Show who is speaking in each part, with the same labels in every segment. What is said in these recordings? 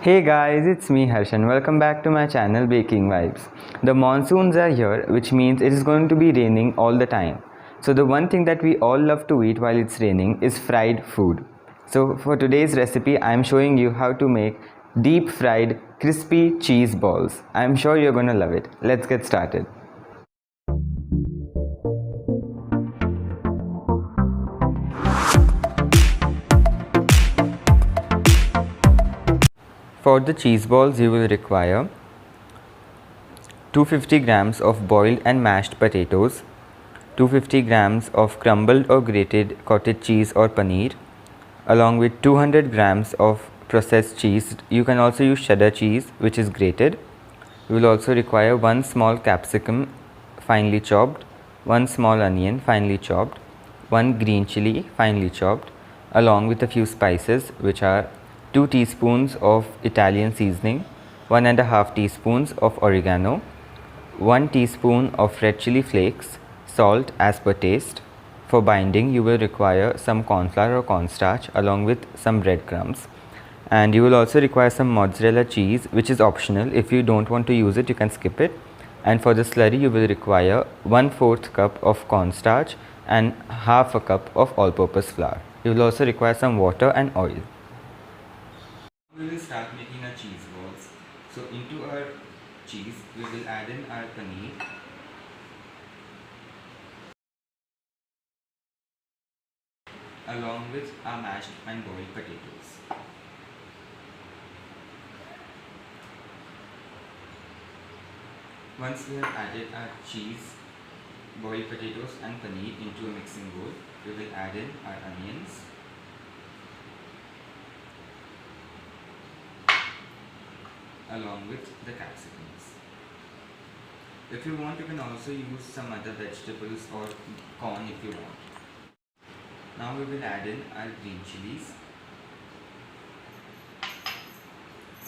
Speaker 1: Hey guys, it's me Harsh and welcome back to my channel Baking Vibes. The monsoons are here, which means it is going to be raining all the time. So the one thing that we all love to eat while it's raining is fried food. So for today's recipe, I am showing you how to make deep fried crispy cheese balls. I am sure you're gonna love it. Let's get started. For the cheese balls, you will require 250 grams of boiled and mashed potatoes, 250 grams of crumbled or grated cottage cheese or paneer, along with 200 grams of processed cheese. You can also use cheddar cheese, which is grated. You will also require 1 small capsicum finely chopped, 1 small onion finely chopped, 1 green chili finely chopped, along with a few spices, which are 2 teaspoons of Italian seasoning, 1.5 teaspoons of oregano, 1 teaspoon of red chilli flakes, salt as per taste. For binding, you will require some cornflour or cornstarch along with some breadcrumbs. And you will also require some mozzarella cheese, which is optional. If you don't want to use it, you can skip it. And for the slurry, you will require 1/4 cup of cornstarch and half a cup of all-purpose flour. You will also require some water and oil. We will start making our cheese balls. So into our cheese, we will add in our paneer, along with our mashed and boiled potatoes. Once we have added our cheese, boiled potatoes and paneer into a mixing bowl, we will add in our onions, along with the capsicums. If you want, you can also use some other vegetables or corn if you want. Now we will add in our green chilies,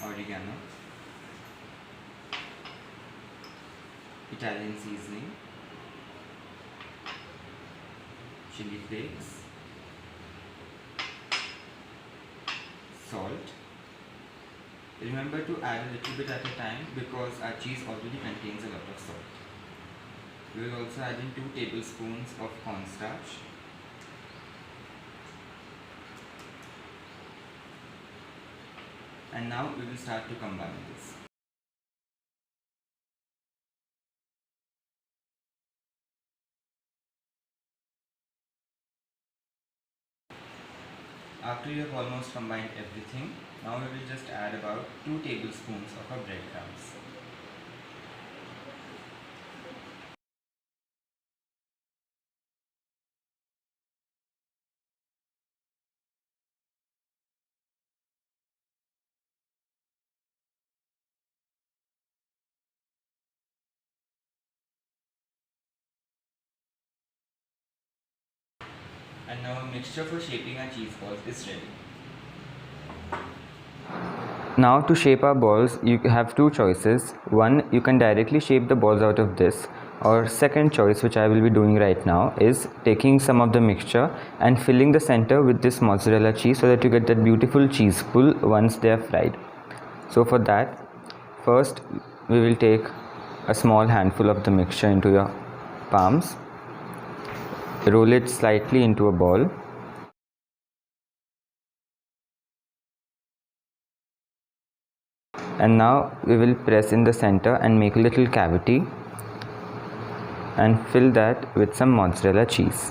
Speaker 1: oregano, Italian seasoning, chilli flakes, salt. Remember to add a little bit at a time because our cheese already contains a lot of salt. We will also add in 2 tablespoons of cornstarch, and now we will start to combine this. After you have almost combined everything, now we will just add about 2 tablespoons of our breadcrumbs. And now a mixture for shaping our cheese balls is ready. Now to shape our balls, you have 2 choices. One, you can directly shape the balls out of this, or second choice, which I will be doing right now, is taking some of the mixture and filling the center with this mozzarella cheese so that you get that beautiful cheese pull once they are fried. So for that, first we will take a small handful of the mixture into your palms, roll it slightly into a ball, and now we will press in the center and make a little cavity and fill that with some mozzarella cheese.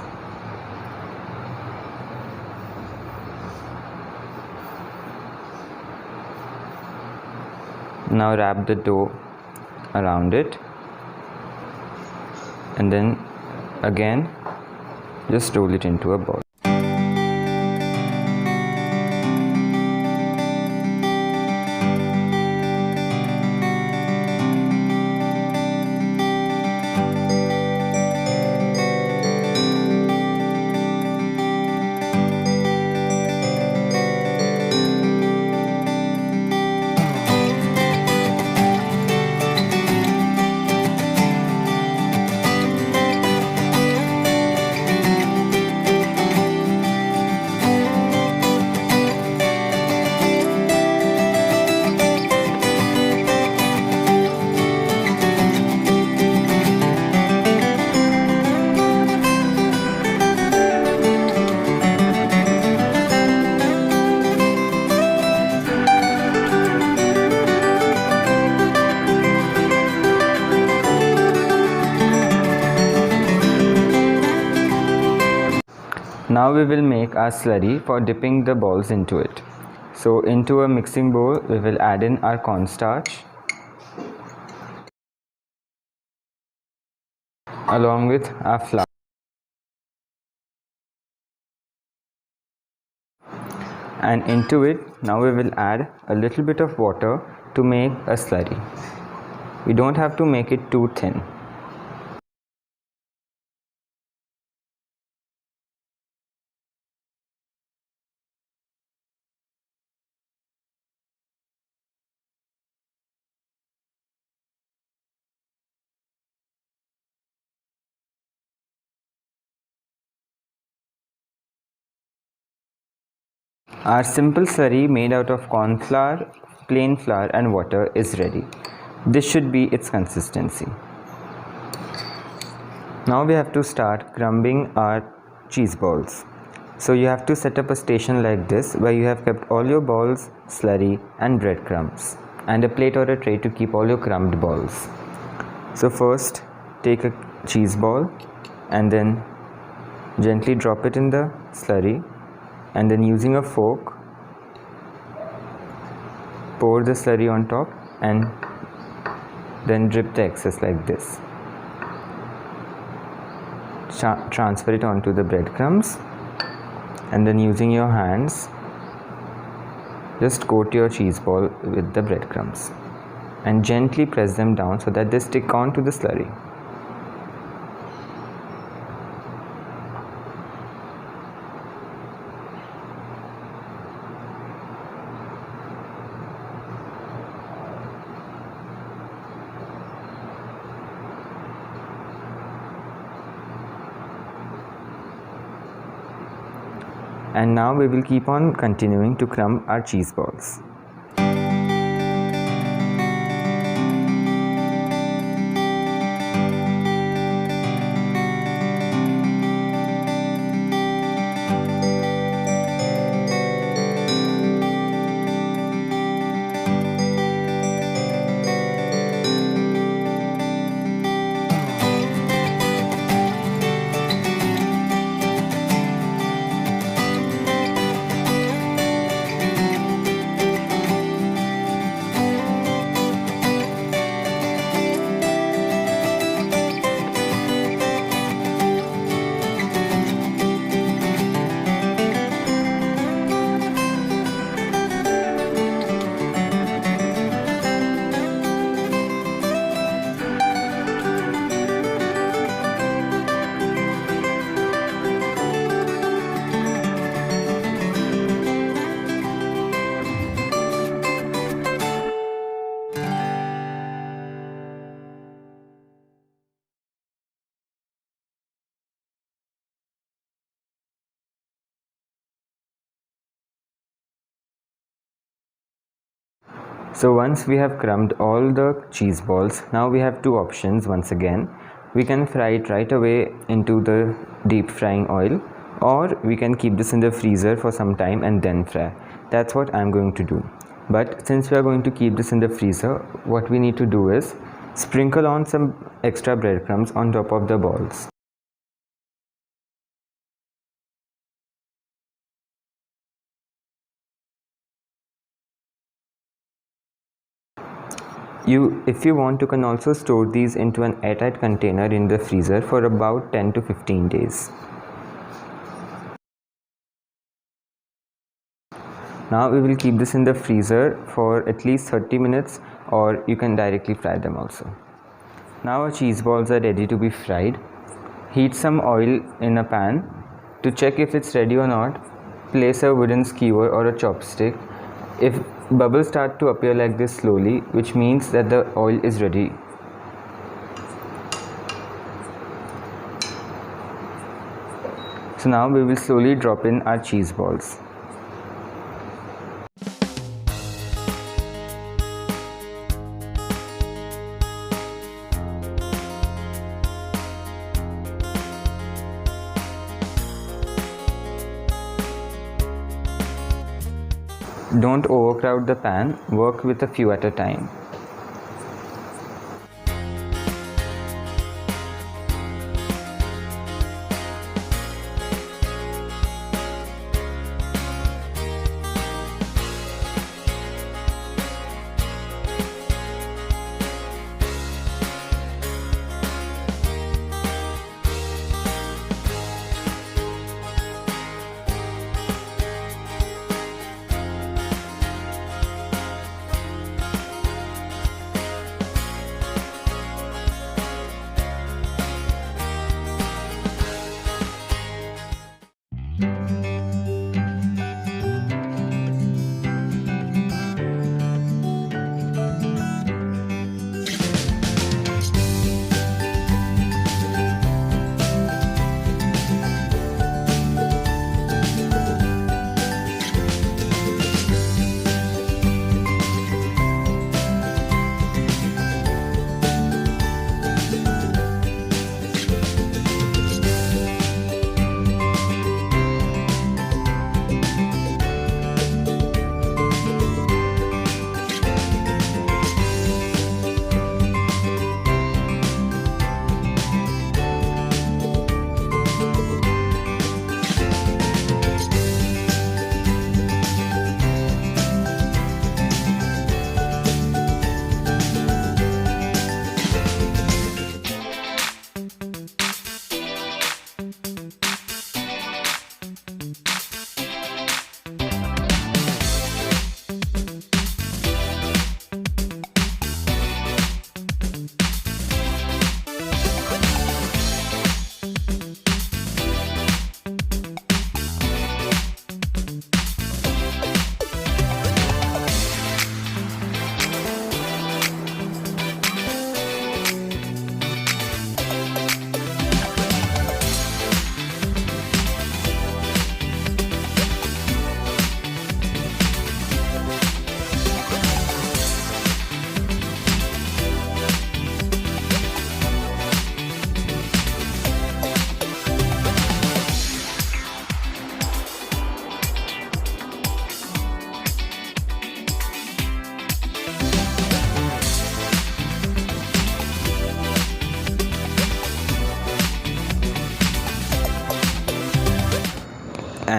Speaker 1: Now wrap the dough around it and then again just roll it into a ball. Now we will make our slurry for dipping the balls into it. So into a mixing bowl we will add in our cornstarch along with our flour. And into it now we will add a little bit of water to make a slurry. We don't have to make it too thin. Our simple slurry made out of corn flour, plain flour and water is ready. This should be its consistency. Now we have to start crumbing our cheese balls. So you have to set up a station like this where you have kept all your balls, slurry and breadcrumbs, and a plate or a tray to keep all your crumbed balls. So first take a cheese ball and then gently drop it in the slurry, and then using a fork pour the slurry on top and then drip the excess like this. Transfer it onto the breadcrumbs and then using your hands just coat your cheese ball with the breadcrumbs and gently press them down so that they stick onto the slurry. And now we will keep on continuing to crumb our cheese balls. So once we have crumbed all the cheese balls, now we have two options once again. We can fry it right away into the deep frying oil, or we can keep this in the freezer for some time and then fry. That's what I'm going to do. But since we are going to keep this in the freezer, what we need to do is sprinkle on some extra breadcrumbs on top of the balls. If you want, you can also store these into an airtight container in the freezer for about 10 to 15 days. Now we will keep this in the freezer for at least 30 minutes, or you can directly fry them also. Now our cheese balls are ready to be fried. Heat some oil in a pan. To check if it's ready or not, place a wooden skewer or a chopstick. If bubbles start to appear like this slowly, which means that the oil is ready. So now we will slowly drop in our cheese balls. Don't overcrowd the pan, work with a few at a time.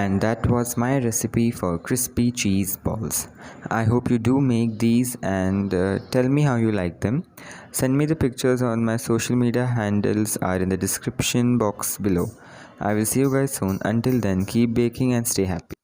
Speaker 1: And that was my recipe for crispy cheese balls. I hope you do make these and tell me how you like them. Send me the pictures on my social media handles are in the description box below. I will see you guys soon. Until then, keep baking and stay happy.